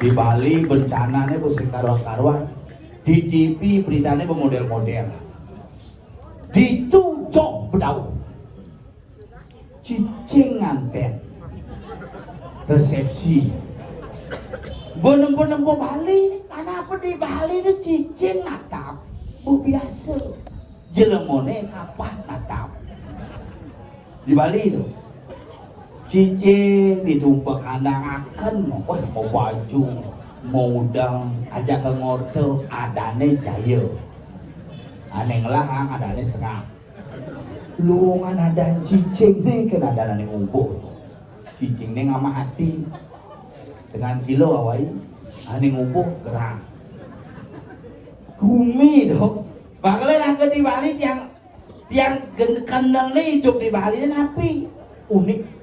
Di Bali bencananya mesti karuan-karuan. Di TV beritanya bermodel-model. Dicucok bedauh. Cicing nganten. Resepsi. Bener-bener Bali. Kenapa di Bali itu cicing natap? Biasa. Jelemone kapan natap? Di Bali itu cicing ditumpah kandang akan mau baju mau udang aja ke ngorto adane jaya aneh ngelahang adane serang luangan ada cicing nih kena ada ane ngumpul cicing nih ngama hati dengan kilo awai ane ngumpul gerang gumi dong bakalan ke di Bali yang kenal nih hidup di Bali dan api unik